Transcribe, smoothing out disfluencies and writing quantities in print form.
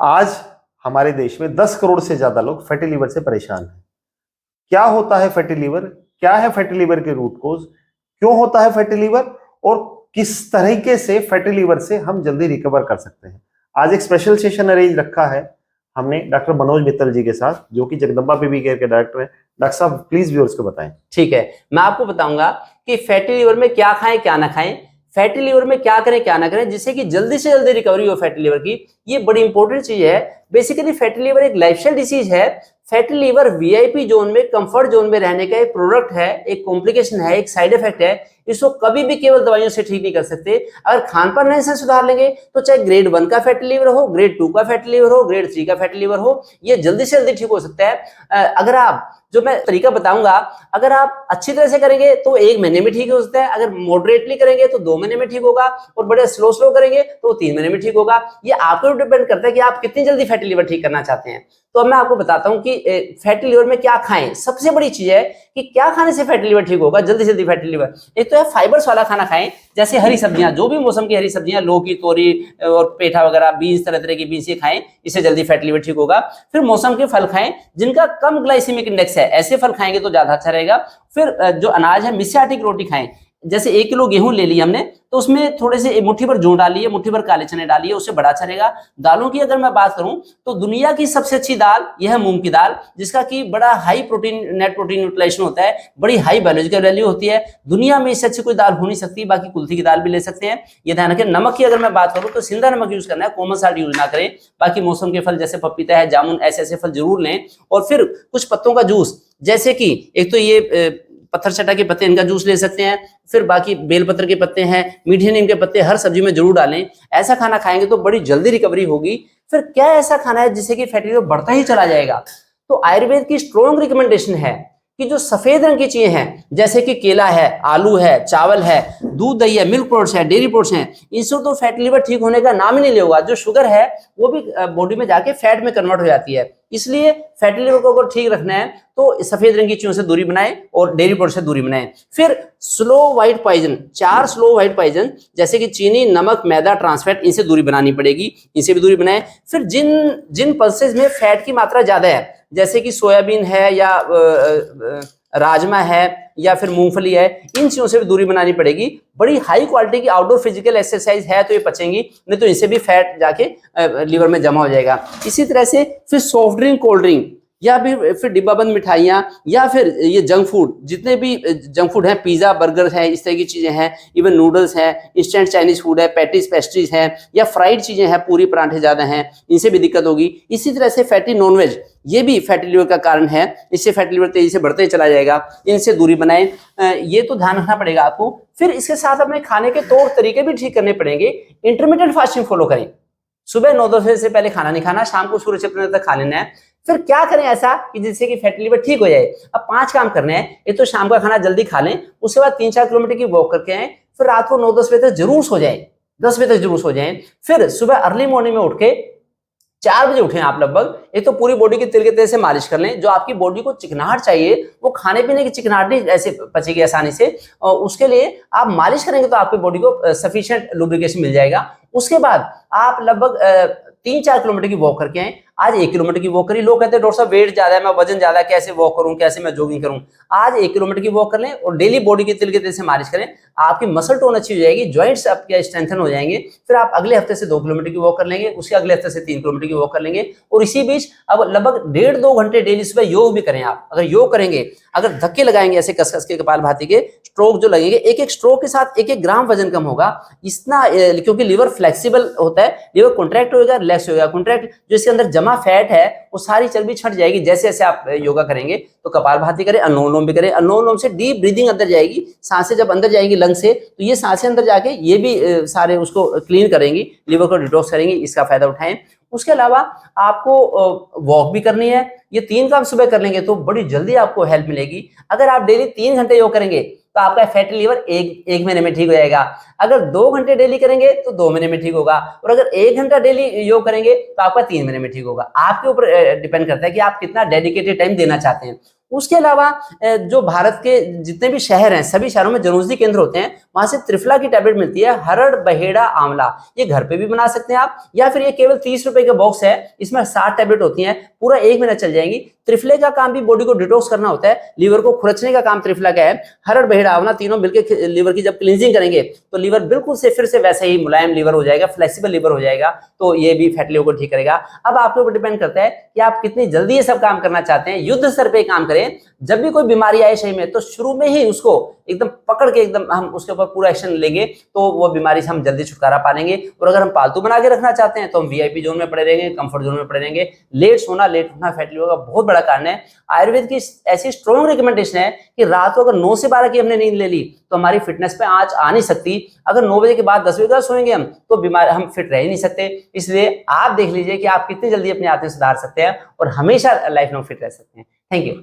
आज हमारे देश में 10 करोड़ से ज्यादा लोग फैटी लीवर से परेशान हैं। क्या होता है फैटी लीवर? क्या है फैटी लीवर के रूट कोज? क्यों होता है फैटी लीवर? और किस तरीके से फैटी लीवर से हम जल्दी रिकवर कर सकते हैं? आज एक स्पेशल सेशन अरेंज रखा है हमने डॉक्टर मनोज मित्तल जी के साथ, जो कि जगदम्बा बेबी केयर के डायरेक्टर हैं। डॉक्टर साहब प्लीज व्यूअर्स को बताएं। ठीक है, मैं आपको बताऊंगा कि फैटी लीवर में क्या खाएं क्या ना खाएं, फैटी लीवर में क्या करें क्या ना करें, जिससे कि जल्दी से जल्दी रिकवरी हो फैटी लीवर की। ये बड़ी इंपॉर्टेंट चीज है। बेसिकली फैटी लीवर एक लाइफस्टाइल डिसीज है। फैटी लीवर वीआईपी जोन में, कंफर्ट जोन में रहने का एक प्रोडक्ट है, एक कॉम्प्लिकेशन है, एक साइड इफेक्ट है। इसको कभी भी केवल दवाइयों से ठीक नहीं कर सकते। अगर खान पान से सुधार लेंगे तो चाहे ग्रेड 1 का फैटी लीवर हो, ग्रेड 2 का फैटी लीवर हो, ग्रेड 3 का फैटी लीवर हो, ये जल्दी से जल्दी ठीक हो सकता है। अगर आप, जो मैं तरीका बताऊंगा, अगर आप अच्छी तरह से करेंगे तो 1 महीने में ठीक हो सकता है। अगर मॉडरेटली करेंगे तो 2 महीने में ठीक होगा, और बड़े स्लो स्लो करेंगे तो 3 महीने में ठीक होगा। ये आपको डिपेंड करता है कि आप कितनी जल्दी फैटी लीवर ठीक करना चाहते हैं। तो अब मैं आपको बताता हूं कि फैटी लीवर में क्या खाएं। सबसे बड़ी चीज है कि क्या खाने से फैटी लीवर ठीक होगा, जल्दी से जल्दी फैटी लीवर। एक तो है फाइबर्स वाला खाना खाएं, जैसे हरी सब्जियां, जो भी मौसम की हरी सब्जियां, लौकी, तोरी और पेठा वगैरह, बीन्स, तरह तरह की बीन्स ये खाएं, इससे जल्दी फैटी लीवर ठीक होगा। फिर मौसम के फल खाएं जिनका कम ग्लाइसेमिक इंडेक्स है, ऐसे फल खाएंगे तो ज्यादा अच्छा रहेगा। फिर जो अनाज है, मिस्सी रोटी खाएं। जैसे 1 किलो गेहूं ले लिया हमने, तो उसमें थोड़े से मुट्ठी भर जौ डालिए, मुट्ठी भर काले चने डालिए, उससे बड़ा अच्छा रहेगा। दालों की अगर मैं बात करूं तो दुनिया की सबसे अच्छी दाल यह है मूंग की दाल, जिसका कि बड़ा high protein, net protein utilization होता है, बड़ी हाई बायोलॉजिकल वैल्यू होती है। दुनिया में इससे अच्छी कोई दाल हो नहीं सकती। बाकी कुल्थी की दाल भी ले सकते हैं, ये ध्यान रखें। नमक की अगर मैं बात करूं तो सिंधा नमक यूज करना है, कॉमन साल्ट यूज ना करें। बाकी मौसम के फल जैसे पपीता है, जामुन, ऐसे ऐसे फल जरूर लें। और फिर कुछ पत्तों का जूस, जैसे कि एक तो ये पत्थर चटा के पत्ते, इनका जूस ले सकते हैं। फिर बाकी बेलपत्र के पत्ते हैं, मीठे नीम के पत्ते हर सब्जी में जरूर डालें। ऐसा खाना खाएंगे तो बड़ी जल्दी रिकवरी होगी। फिर क्या ऐसा खाना है जिससे कि फैटी लीवर बढ़ता ही चला जाएगा? तो आयुर्वेद की स्ट्रॉन्ग रिकमेंडेशन है कि जो सफेद रंग की चीजें हैं, जैसे कि केला है, आलू है, चावल है, दूध दही है, मिल्क प्रोडक्ट्स है, डेयरी प्रोडक्ट्स हैं, इनसे तो फैटी लीवर ठीक होने का नाम ही नहीं लेगा। जो शुगर है वो भी बॉडी में जाके फैट में कन्वर्ट हो जाती है। इसलिए फैटी लिवर को अगर ठीक रखना है तो सफेद रंग की चीजों से दूरी बनाएं और डेयरी प्रोडक्ट से दूरी बनाएं। फिर slow white poison, 4 slow white poison, जैसे कि चीनी, नमक, मैदा, ट्रांसफैट, इनसे दूरी बनानी पड़ेगी, इनसे भी दूरी बनाएं। फिर जिन जिन पल्सेस में फैट की मात्रा ज्यादा है, जैसे कि सोयाबीन है या राजमा है या फिर मूंगफली है, इन चीजों से भी दूरी बनानी पड़ेगी। बड़ी हाई क्वालिटी की आउटडोर फिजिकल एक्सरसाइज है तो ये पचेंगी, नहीं तो इनसे भी फैट जाके लीवर में जमा हो जाएगा। इसी तरह से फिर सॉफ्ट ड्रिंक, कोल्ड ड्रिंक, या फिर डिब्बाबंद मिठाइयां, या फिर ये जंक फूड, जितने भी जंक फूड है, पिज्जा, बर्गर है, इस तरह की चीजें हैं, इवन नूडल्स हैं, इंस्टेंट चाइनीज फूड है, पैटीज, पेस्ट्रीज हैं, या फ्राइड चीजें हैं, पूरी पराठे ज्यादा हैं, इनसे भी दिक्कत होगी। इसी तरह से फैटी नॉनवेज, ये भी फैटी लीवर का कारण है, इससे फैटी लीवर तेजी से बढ़ते ही चला जाएगा। इनसे दूरी बनाएं, ये तो ध्यान रखना पड़ेगा आपको। फिर इसके साथ अपने खाने के तौर तरीके भी ठीक करने पड़ेंगे। इंटरमीडिएट फास्टिंग फॉलो करें, सुबह 9-10 बजे से पहले खाना नहीं खाना, शाम को सूर्य छिपने तक खा लेना है। फिर क्या करें ऐसा कि जिससे कि फैटी लीवर ठीक हो जाए? अब 5 काम करने हैं। एक तो शाम का खाना जल्दी खा लें, उसके बाद 3-4 किलोमीटर की वॉक करके आए, फिर रात को 9-10 बजे तक जरूर सो जाए, 10 बजे तक जरूर सो जाए। फिर सुबह अर्ली मॉर्निंग में उठ के 4 बजे उठें आप लगभग। एक तो पूरी बॉडी की तिल के तेल से मालिश कर लें। जो आपकी बॉडी को चिकनाहट चाहिए, वो खाने पीने की चिकनाहट नहीं ऐसे पचेगी आसानी से, और उसके लिए आप मालिश करेंगे तो आपकी बॉडी को सफिशिएंट लुब्रिकेशन मिल जाएगा। उसके बाद आप लगभग 3-4 किलोमीटर की वॉक करके आए। आज 1 किलोमीटर की वॉक करी। लोग कहते हैं डॉक्टर साहब वेट ज्यादा है, मैं वजन ज्यादा है, कैसे वॉक करूं, कैसे मैं जॉगिंग करूं? आज 1 किलोमीटर की वॉक कर लें और डेली बॉडी के तिल के तेल से मालिश करें। आपकी मसल टोन अच्छी हो जाएगी, जॉइंट्स आपके स्ट्रेंथन हो जाएंगे। फिर आप अगले हफ्ते से 2 किलोमीटर की वॉक कर लेंगे, उसके अगले हफ्ते से 3 किलोमीटर की वॉक कर लेंगे। और इसी बीच अब लगभग 1.5-2 घंटे डेली सुबह योग भी करें आप। अगर योग करेंगे, अगर धक्के लगाएंगे ऐसे कस कस के कपालभाति के, स्ट्रोक जो लगेंगे, एक एक स्ट्रोक के साथ 1-1 ग्राम वजन कम होगा। इतना क्योंकि लीवर फ्लेक्सिबल होता है, लीवर कॉन्ट्रैक्ट होगा, रिलैक्स होगा। कॉन्ट्रैक्ट, जो इसके अंदर जमा फैट है वो सारी चर्बी छट जाएगी जैसे जैसे आप योगा करेंगे। तो कपालभाति करें, अनुलोम विलोम भी करें। अनुलोम विलोम से डीप ब्रीदिंग अंदर जाएगी, सांसें जब अंदर जाएंगी लंग से, तो ये सांसें अंदर जाके ये भी सारे उसको क्लीन करेंगी, लीवर को डिटॉक्स करेंगी। इसका फायदा उठाएं। उसके अलावा आपको वॉक भी करनी है। ये 3 काम सुबह कर लेंगे तो बड़ी जल्दी आपको हेल्प मिलेगी। अगर आप डेली 3 घंटे योग करेंगे तो आपका फैटी लीवर एक महीने में ठीक हो जाएगा। अगर 2 घंटे डेली करेंगे तो 2 महीने में ठीक होगा, और अगर 1 घंटा डेली योग करेंगे तो आपका 3 महीने में ठीक होगा। आपके ऊपर डिपेंड करता है कि आप कितना डेडिकेटेड टाइम देना चाहते हैं। उसके अलावा जो भारत के जितने भी शहर हैं, सभी शहरों में जनौषधि केंद्र होते हैं, वहां से त्रिफला की टैबलेट मिलती है, हरड़ बहेड़ा आंवला। ये घर पे भी बना सकते हैं आप, या फिर ये केवल 30 रुपए का बॉक्स है, इसमें 60 टैबलेट होती हैं, पूरा 1 महीना चल जाएंगी। त्रिफले का काम भी बॉडी को डिटॉक्स करना होता है, लीवर को खुरचने का काम त्रिफला का है। हरड़ बहेड़ा आंवला तीनों मिलकर लीवर की जब क्लींजिंग करेंगे तो लीवर बिल्कुल से फिर से वैसे ही मुलायम लीवर हो जाएगा, फ्लेक्सिबल लीवर हो जाएगा। तो ये भी फैटी लीवर को ठीक करेगा। अब आपके ऊपर डिपेंड करता है कि आप कितनी जल्दी ये सब काम करना चाहते हैं। युद्ध स्तर पे काम करें। जब भी कोई बीमारी आए शरीर में तो शुरू में ही उसको एकदम पकड़ के एकदम हम उसके ऊपर पूरा एक्शन लेंगे तो वो बीमारी से हम जल्दी छुटकारा पा लेंगे। और अगर हम पालतू बना के रखना चाहते हैं तो हम वीआईपी जोन में पड़े रहेंगे, कंफर्ट जोन में पड़े रहेंगे। लेट सोना, लेट उठना फैटी लीवर का बहुत बड़ा कारण है। आयुर्वेद की ऐसी स्ट्रॉन्ग रिकमेंडेशन है कि रात को अगर 9 से 12 की हमने नींद ले ली तो हमारी फिटनेस पे आंच आ नहीं सकती। अगर 9 बजे के बाद 10 बजे तक सोएंगे हम तो बीमार हम फिट रह ही नहीं सकते। इसलिए आप देख लीजिए कि आप कितनी जल्दी अपने आप में सुधार सकते हैं और हमेशा लाइफ लॉन्ग फिट रह सकते हैं। Thank you.